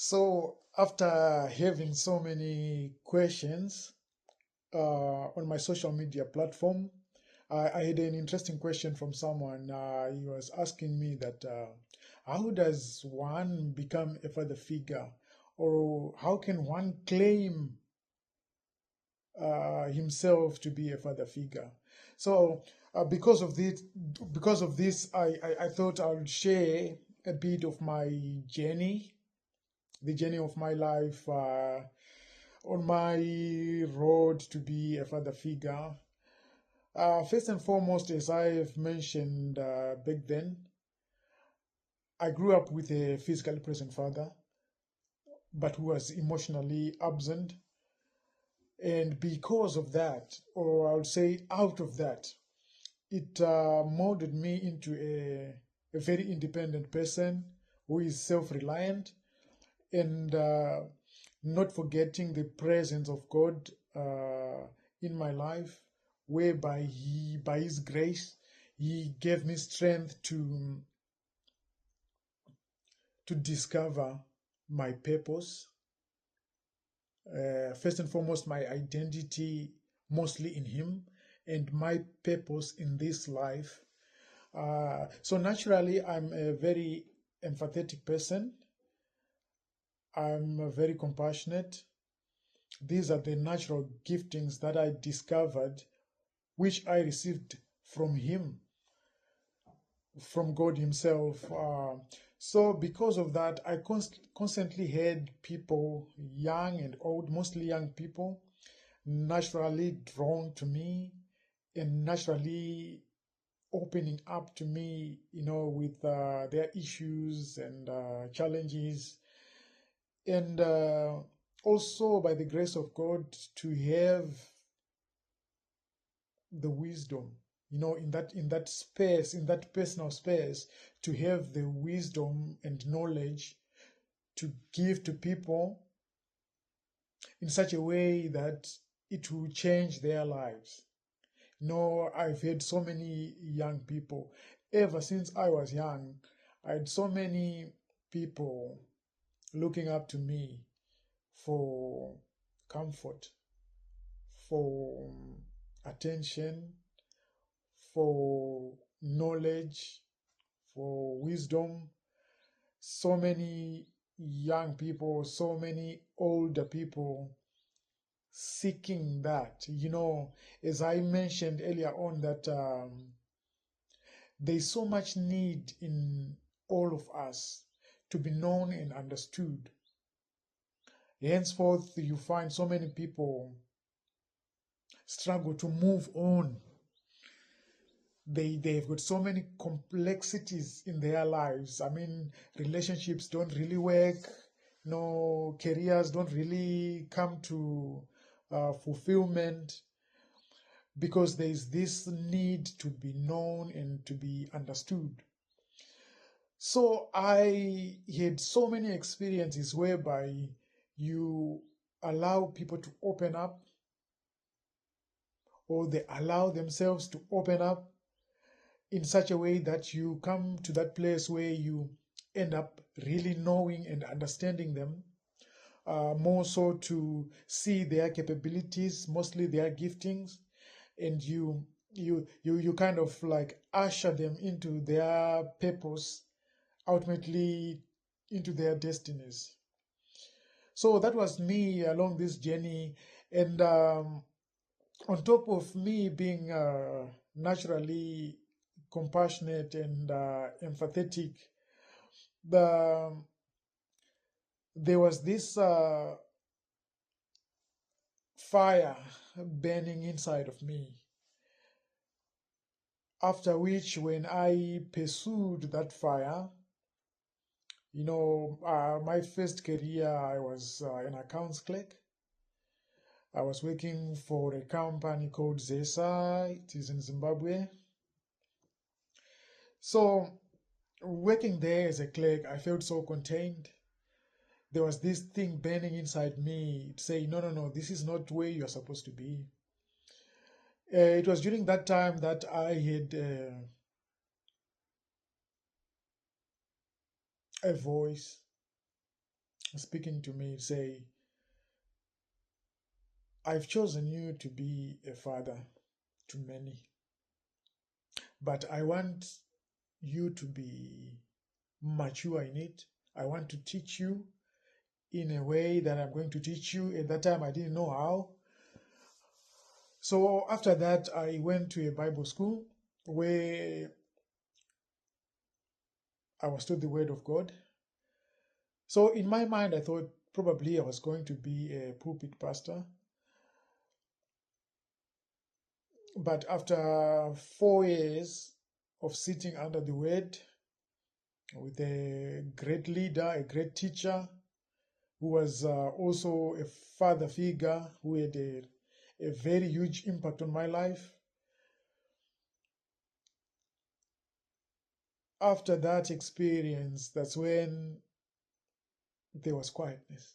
So, after having so many questions on my social media platform, I had an interesting question from someone. He was asking me that how does one become a father figure, or how can one claim himself to be a father figure? So, because of this, I thought I would share a bit of my journey, the journey of my life on my road to be a father figure. First and foremost, as I have mentioned back then, I grew up with a physically present father, but who was emotionally absent. And because of that, or I would say out of that, it molded me into a very independent person who is self reliant and not forgetting the presence of God in my life, whereby He, by His grace, He gave me strength to discover my purpose. First and foremost, my identity mostly in Him and my purpose in this life. So naturally, I'm a very empathetic person. I'm very compassionate. These are the natural giftings that I discovered, which I received from Him, from God Himself. So, because of that, I constantly had people, young and old, mostly young people, naturally drawn to me and naturally opening up to me, with their issues and challenges. And also, by the grace of God, to have the wisdom, in that space, in that personal space, to have the wisdom and knowledge to give to people in such a way that it will change their lives. I've had so many young people ever since I was young. I had so many people looking up to me for comfort, for attention, for knowledge, for wisdom. So many young people, so many older people seeking that. As I mentioned earlier on, that there's so much need in all of us to be known and understood. Henceforth, you find so many people struggle to move on. They've got so many complexities in their lives. I mean, relationships don't really work. No, careers don't really come to fulfillment because there's this need to be known and to be understood. So I had so many experiences whereby you allow people to open up, or they allow themselves to open up in such a way that you come to that place where you end up really knowing and understanding them, more so to see their capabilities, mostly their giftings, and you kind of like usher them into their purpose, ultimately into their destinies. So that was me along this journey. And on top of me being naturally compassionate and empathetic, the there was this fire burning inside of me. After which, when I pursued that fire, my first career, I was an accounts clerk. I was working for a company called Zesa. It is in Zimbabwe. So, working there as a clerk, I felt so contained. There was this thing burning inside me saying, no, no, no, this is not where you're supposed to be. It was during that time that I had a voice. speaking to me, say, I've chosen you to be a father to many, but I want you to be mature in it. I want to teach you in a way that I'm going to teach you. At that time, I didn't know how. So after that, I went to a Bible school where I was taught the Word of God. So in my mind, I thought probably I was going to be a pulpit pastor. But after 4 years of sitting under the Word with a great leader, a great teacher, who was also a father figure who had a very huge impact on my life. After that experience, that's when there was quietness.